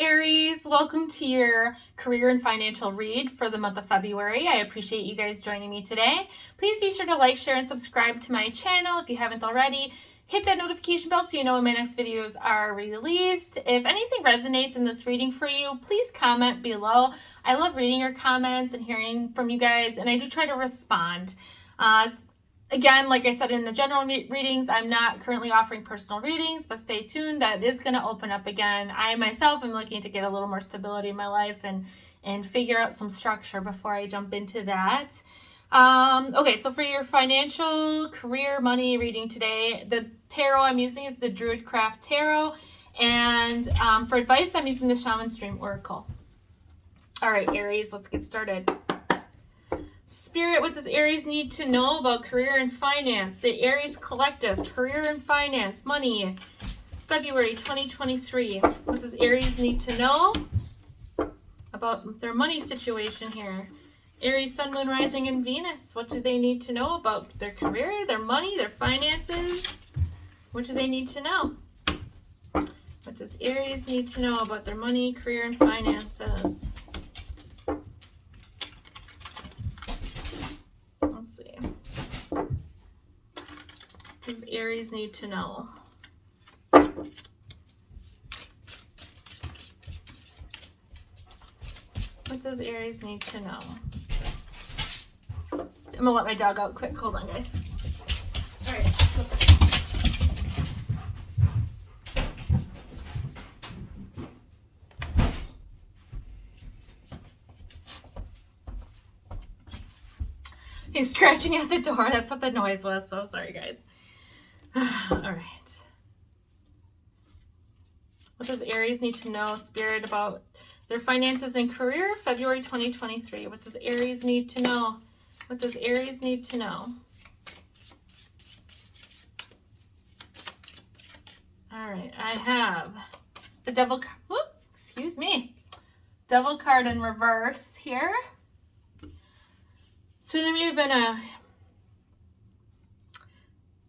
Aries, welcome to your career and financial read for the month of February. I appreciate you guys joining me today. Please be sure to like, share, and subscribe to my channel if you haven't already. Hit that notification bell so you know when my next videos are released. If anything resonates in this reading for you, please comment below. I love reading your comments and hearing from you guys, and I do try to respond. Again, like I said in the general readings, I'm not currently offering personal readings, but stay tuned. That is going to open up again. I myself am looking to get a little more stability in my life and figure out some structure before I jump into that. Okay, so for your financial, career, money reading today, the tarot I'm using is the Druidcraft Tarot. And for advice, I'm using the Shaman's Dream Oracle. All right, Aries, let's get started. Spirit, what does Aries need to know about career and finance? The Aries Collective, career and finance, money, February 2023. What does Aries need to know about their money situation here? Aries, Sun, Moon, Rising, and Venus. What do they need to know about their career, their money, their finances? What do they need to know? What does Aries need to know about their money, career, and finances? Let's see. What does Aries need to know? What does Aries need to know? I'm gonna let my dog out quick. Hold on, guys. All right. He's scratching at the door. That's what the noise was. So sorry, guys. All right. What does Aries need to know, Spirit, about their finances and career? February 2023. What does Aries need to know? What does Aries need to know? All right. I have the Devil card. Whoop, excuse me. Devil card in reverse here. So there may have been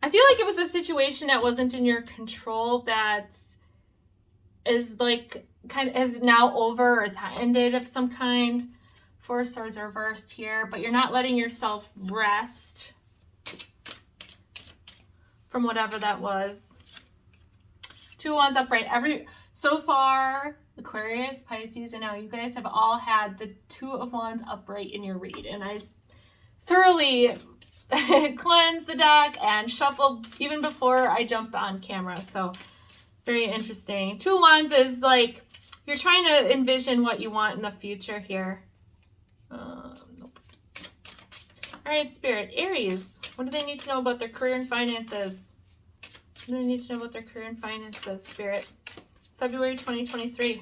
I feel like it was a situation that wasn't in your control that is like is now over or is ended of some kind. Four of Swords reversed here, but you're not letting yourself rest from whatever that was. Two of Wands upright. So far, Aquarius, Pisces, and now you guys have all had the Two of Wands upright in your read, and I thoroughly cleanse the deck and shuffle even before I jump on camera. So very interesting. Two of Wands is like you're trying to envision what you want in the future here. Nope. All right, Spirit. Aries, what do they need to know about their career and finances? What do they need to know about their career and finances, Spirit? February 2023.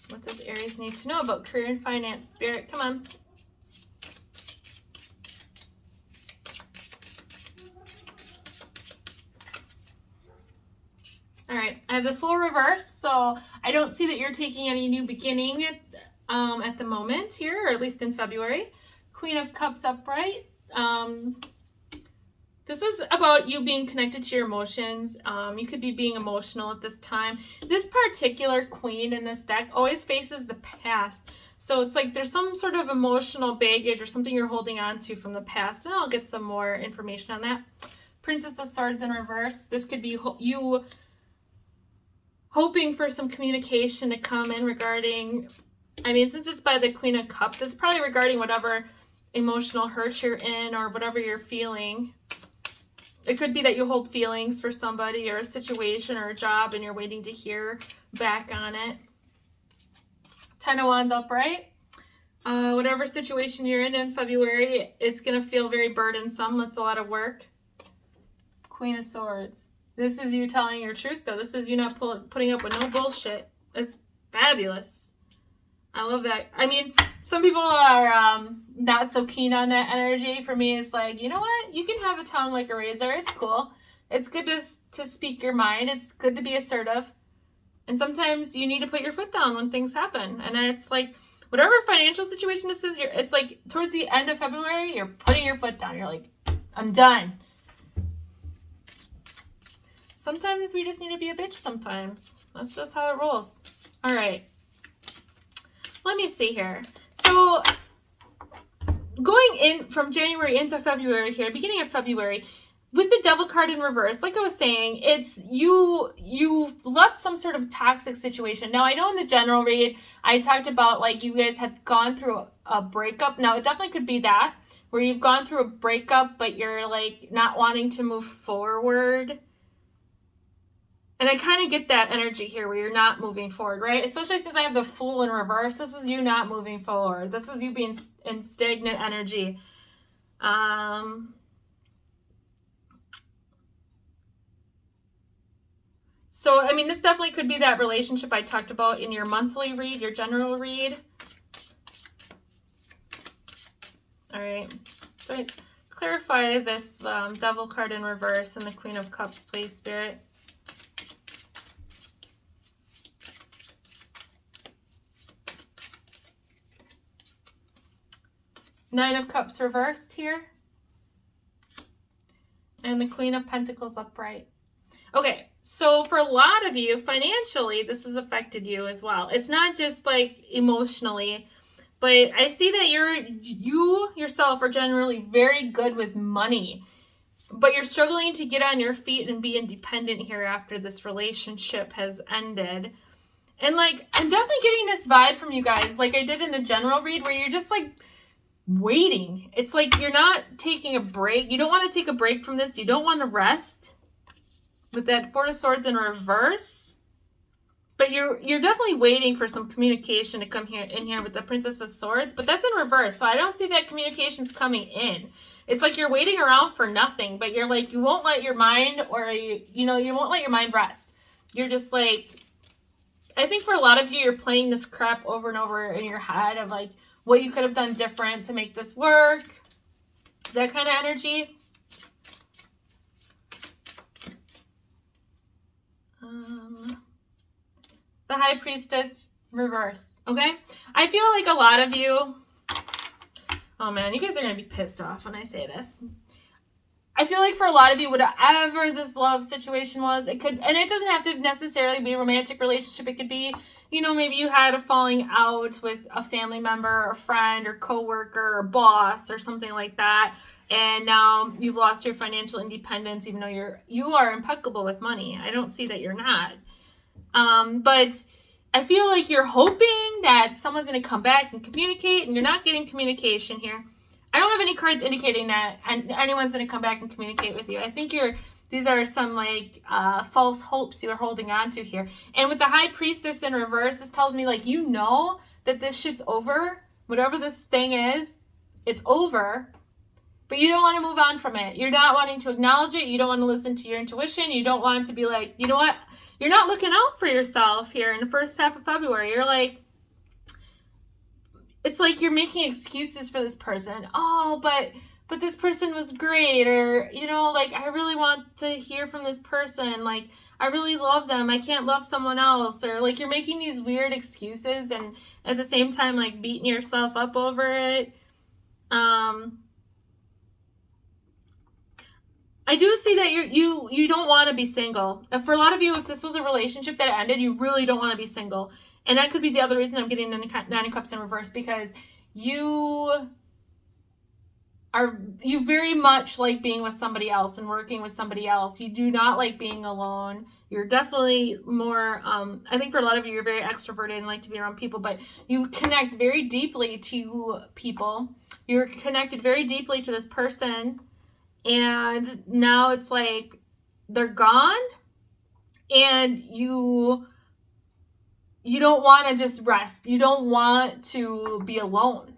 What does Aries need to know about career and finance? Spirit, come on. All right, I have the Fool reverse, so I don't see that you're taking any new beginning at the moment here, or at least in February. Queen of Cups upright. This is about you being connected to your emotions. You could be being emotional at this time. This particular queen in this deck always faces the past. So it's like there's some sort of emotional baggage or something you're holding on to from the past. And I'll get some more information on that. Princess of Swords in reverse. This could be you hoping for some communication to come in regarding, I mean, since it's by the Queen of Cups, it's probably regarding whatever emotional hurt you're in or whatever you're feeling. It could be that you hold feelings for somebody or a situation or a job and you're waiting to hear back on it. Ten of Wands upright. Whatever situation you're in February, it's going to feel very burdensome. It's a lot of work. Queen of Swords. This is you telling your truth, though. This is you not putting up with no bullshit. It's fabulous. I love that. I mean, some people are not so keen on that energy. For me, it's like, you know what? You can have a tongue like a razor. It's cool. It's good to speak your mind. It's good to be assertive. And sometimes you need to put your foot down when things happen. And it's like, whatever financial situation this is, it's like towards the end of February, you're putting your foot down. You're like, I'm done. Sometimes we just need to be a bitch sometimes. That's just how it rolls. All right. Let me see here. So going in from January into February here, beginning of February, with the Devil card in reverse, like I was saying, it's you've left some sort of toxic situation. Now, I know in the general read, I talked about like you guys had gone through a breakup. Now, it definitely could be that, where you've gone through a breakup, but you're like not wanting to move forward. And I kind of get that energy here where you're not moving forward, right? Especially since I have the Fool in reverse. This is you not moving forward. This is you being in stagnant energy. So, I mean, this definitely could be that relationship I talked about in your monthly read, your general read. All right. So clarify this Devil card in reverse and the Queen of Cups, please, Spirit. Nine of Cups reversed here. And the Queen of Pentacles upright. Okay, so for a lot of you, financially, this has affected you as well. It's not just like emotionally, but I see that you yourself are generally very good with money, but you're struggling to get on your feet and be independent here after this relationship has ended. And like, I'm definitely getting this vibe from you guys, like I did in the general read, where you're just like waiting. It's like you're not taking a break. You don't want to take a break from this. You don't want to rest with that Four of Swords in reverse. But you're definitely waiting for some communication to come in here with the Princess of Swords. But that's in reverse. So I don't see that communication's coming in. It's like you're waiting around for nothing. But you're like, you won't let your mind, or you won't let your mind rest. You're just like, I think for a lot of you, you're playing this crap over and over in your head of like, what you could have done different to make this work. That kind of energy. The High Priestess reverse. Okay? I feel like a lot of you, oh man, you guys are going to be pissed off when I say this. I feel like for a lot of you, whatever this love situation was, it could, and it doesn't have to necessarily be a romantic relationship. It could be, maybe you had a falling out with a family member or friend or coworker or boss or something like that. And now you've lost your financial independence, even though you are impeccable with money. I don't see that you're not. But I feel like you're hoping that someone's going to come back and communicate, and you're not getting communication here. I don't have any cards indicating that anyone's going to come back and communicate with you. I think these are some like false hopes you're holding on to here. And with the High Priestess in reverse, this tells me like that this shit's over. Whatever this thing is, it's over. But you don't want to move on from it. You're not wanting to acknowledge it. You don't want to listen to your intuition. You don't want to be like, you know what? You're not looking out for yourself here in the first half of February. You're like, it's like you're making excuses for this person. Oh, but this person was great. Or, like, I really want to hear from this person. Like, I really love them. I can't love someone else. Or, like, you're making these weird excuses and at the same time, like, beating yourself up over it. I do see that you don't want to be single. For a lot of you, if this was a relationship that ended, you really don't want to be single. And that could be the other reason I'm getting Nine of Cups in reverse, because you very much like being with somebody else and working with somebody else. You do not like being alone. You're definitely more, I think for a lot of you, you're very extroverted and like to be around people, but you connect very deeply to people. You're connected very deeply to this person. And now it's like they're gone, and you don't want to just rest. You don't want to be alone.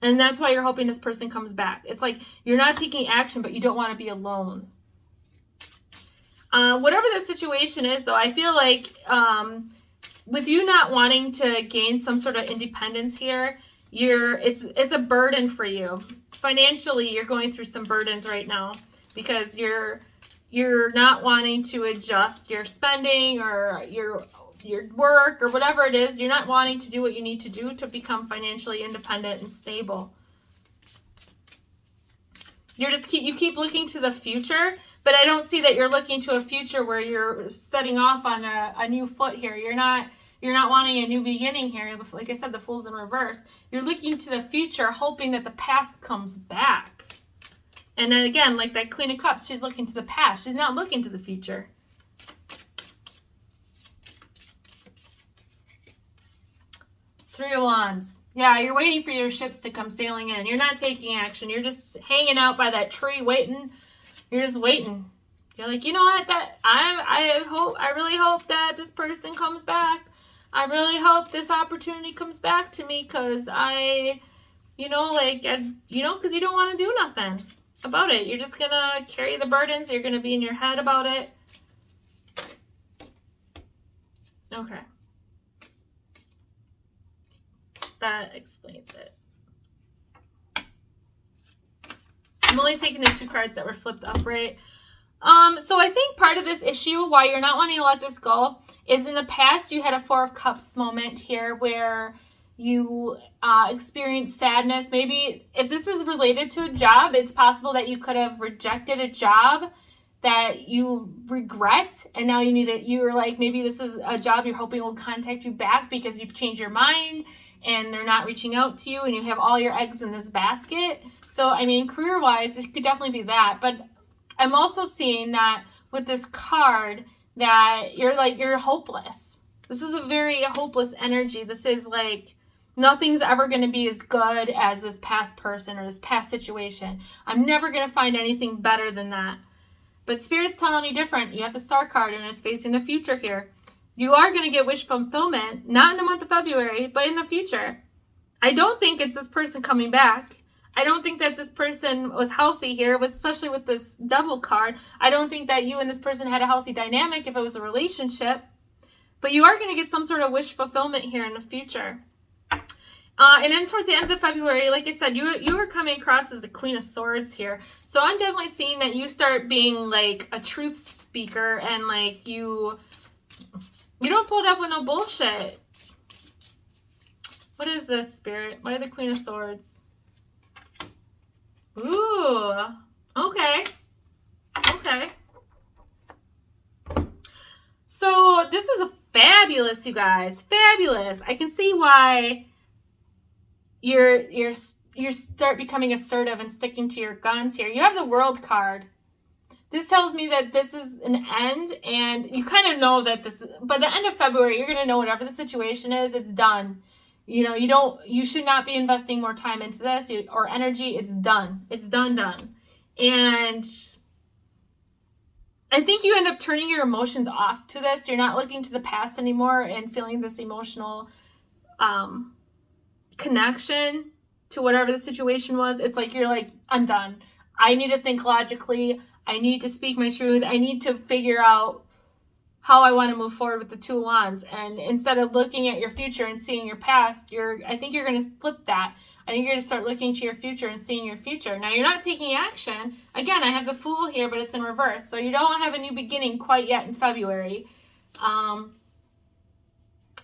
And that's why you're hoping this person comes back. It's like you're not taking action, but you don't want to be alone. Whatever the situation is, though, I feel like with you not wanting to gain some sort of independence here, it's a burden for you. Financially, you're going through some burdens right now because you're not wanting to adjust your spending or your work or whatever it is. You're not wanting to do what you need to do to become financially independent and stable. You keep looking to the future, But I don't see that you're looking to a future where you're setting off on a new foot here. You're not wanting a new beginning here. Like I said, the Fool's in reverse. You're looking to the future, hoping that the past comes back. And then again, like that Queen of Cups, she's looking to the past. She's not looking to the future. Three of Wands. Yeah, you're waiting for your ships to come sailing in. You're not taking action. You're just hanging out by that tree waiting. You're just waiting. You're like, you know what? I really hope that this person comes back. I really hope this opportunity comes back to me because because you don't want to do nothing about it. You're just going to carry the burdens. You're going to be in your head about it. Okay. That explains it. I'm only taking the 2 cards that were flipped upright. So I think part of this issue, why you're not wanting to let this go, is in the past you had a 4 of Cups moment here where you experienced sadness. Maybe if this is related to a job, it's possible that you could have rejected a job that you regret, and now you're like, maybe this is a job you're hoping will contact you back because you've changed your mind and they're not reaching out to you and you have all your eggs in this basket. So, I mean, career-wise, it could definitely be that. But I'm also seeing that with this card that you're hopeless. This is a very hopeless energy. This is like nothing's ever going to be as good as this past person or this past situation. I'm never going to find anything better than that. But Spirit's telling you different. You have the Star card and it's facing the future here. You are going to get wish fulfillment, not in the month of February, but in the future. I don't think it's this person coming back. I don't think that this person was healthy here, especially with this Devil card. I don't think that you and this person had a healthy dynamic if it was a relationship. But you are going to get some sort of wish fulfillment here in the future. And then towards the end of February, like I said, you were coming across as the Queen of Swords here. So I'm definitely seeing that you start being like a truth speaker and like you don't put up with no bullshit. What is this, Spirit? What are the Queen of Swords? Ooh, okay. Okay. So this is fabulous, you guys. Fabulous. I can see why you start becoming assertive and sticking to your guns here. You have the World card. This tells me that this is an end, and you kind of know that by the end of February, you're going to know whatever the situation is, it's done. You know, you should not be investing more time into this or energy. It's done. It's done. And I think you end up turning your emotions off to this. You're not looking to the past anymore and feeling this emotional connection to whatever the situation was. It's like you're like, I'm done. I need to think logically. I need to speak my truth. I need to figure out how I want to move forward with the 2 of Wands. And instead of looking at your future and seeing your past, I think you're going to flip that. I think you're going to start looking to your future and seeing your future. Now, you're not taking action. Again, I have the Fool here, but it's in reverse. So you don't have a new beginning quite yet in February.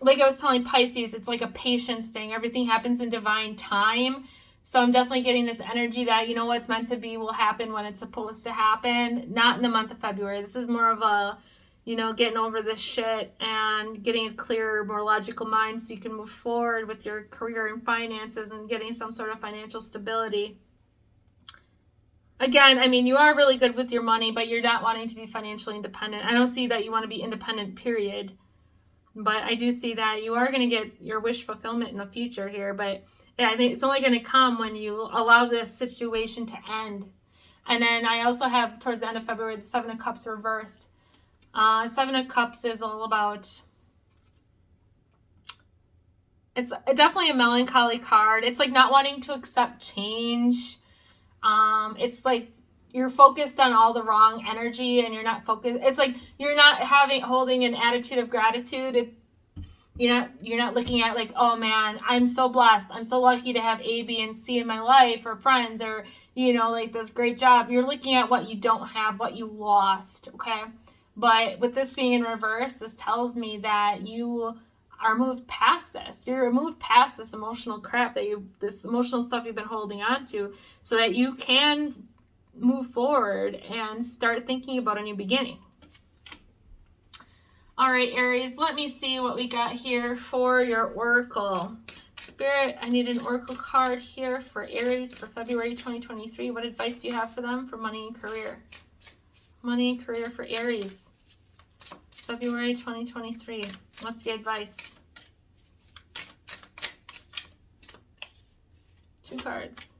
Like I was telling Pisces, it's like a patience thing. Everything happens in divine time. So I'm definitely getting this energy that, what's meant to be will happen when it's supposed to happen. Not in the month of February. This is more of a, getting over this shit and getting a clearer, more logical mind so you can move forward with your career and finances and getting some sort of financial stability. Again, I mean, you are really good with your money, but you're not wanting to be financially independent. I don't see that you want to be independent, period. But I do see that you are going to get your wish fulfillment in the future here. But yeah, I think it's only going to come when you allow this situation to end. And then I also have, towards the end of February, the 7 of Cups reversed. 7 of Cups is all about, it's definitely a melancholy card. It's like not wanting to accept change. It's like you're focused on all the wrong energy and you're not focused. It's like you're not holding an attitude of gratitude. You're not looking at like, oh man, I'm so blessed. I'm so lucky to have A, B, and C in my life, or friends, or, like this great job. You're looking at what you don't have, what you lost. Okay. But with this being in reverse, this tells me that you are moved past this. You're moved past this emotional crap this emotional stuff you've been holding on to, so that you can move forward and start thinking about a new beginning. All right, Aries, let me see what we got here for your oracle. Spirit, I need an oracle card here for Aries for February 2023. What advice do you have for them for money and career? Money and career for Aries, February 2023. What's the advice? 2 cards.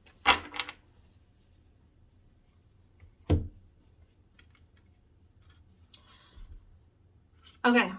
Okay.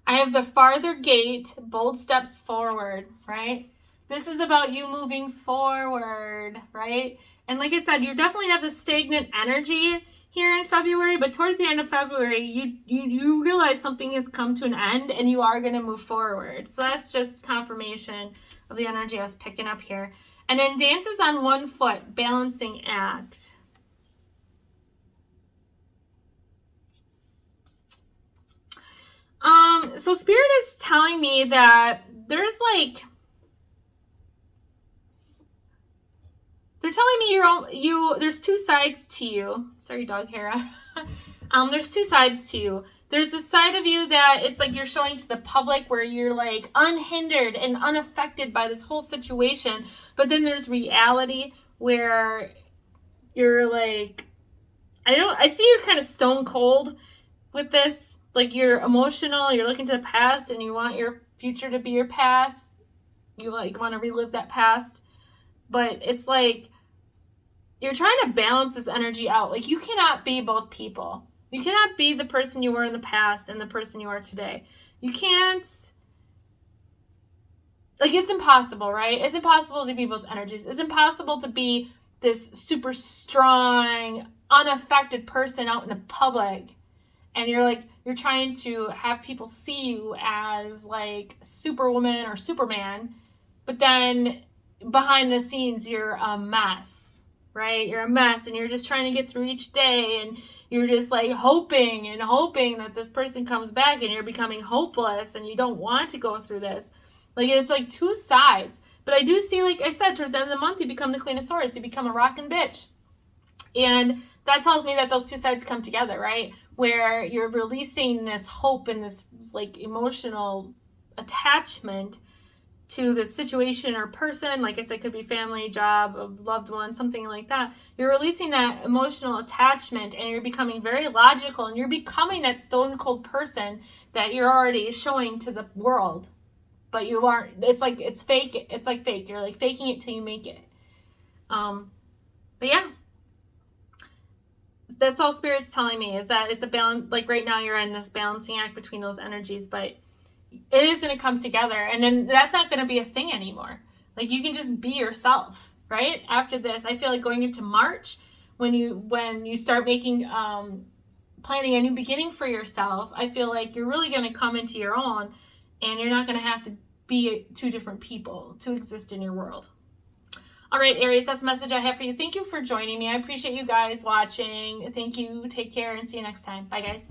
I have the farther gate, bold steps forward, right? This is about you moving forward, right? And like I said, you definitely have the stagnant energy here in February, but towards the end of February, you realize something has come to an end and you are going to move forward. So that's just confirmation of the energy I was picking up here. And then dances on 1 foot, balancing act. So Spirit is telling me that there's like, they're telling me there's 2 sides to you. Sorry, dog hair. There's 2 sides to you. There's this side of you that it's like you're showing to the public where you're like unhindered and unaffected by this whole situation. But then there's reality where you're like, I see you kind of stone cold with this. Like you're emotional, you're looking to the past and you want your future to be your past. You like want to relive that past. But it's like you're trying to balance this energy out. Like you cannot be both people. You cannot be the person you were in the past and the person you are today. You can't, like it's impossible, right? It's impossible to be both energies. It's impossible to be this super strong, unaffected person out in the public. And you're trying to have people see you as like Superwoman or Superman, but then behind the scenes, you're a mess, right? You're a mess and you're just trying to get through each day and you're just like hoping that this person comes back and you're becoming hopeless and you don't want to go through this. Like it's like 2 sides. But I do see, like I said, towards the end of the month, you become the Queen of Swords. You become a rockin' bitch. And that tells me that those 2 sides come together, right? Where you're releasing this hope and this like emotional attachment to the situation or person. Like I said, could be family, job, a loved one, something like that. You're releasing that emotional attachment and you're becoming very logical and you're becoming that stone cold person that you're already showing to the world. But you aren't, it's like, it's fake. It's like fake. You're like faking it till you make it. But yeah. That's all Spirit's telling me is that it's a balance. Like right now you're in this balancing act between those energies, but it is going to come together. And then that's not going to be a thing anymore. Like you can just be yourself, right? After this, I feel like going into March, when you start making, planning a new beginning for yourself, I feel like you're really going to come into your own and you're not going to have to be 2 different people to exist in your world. All right, Aries, that's the message I have for you. Thank you for joining me. I appreciate you guys watching. Thank you. Take care and see you next time. Bye, guys.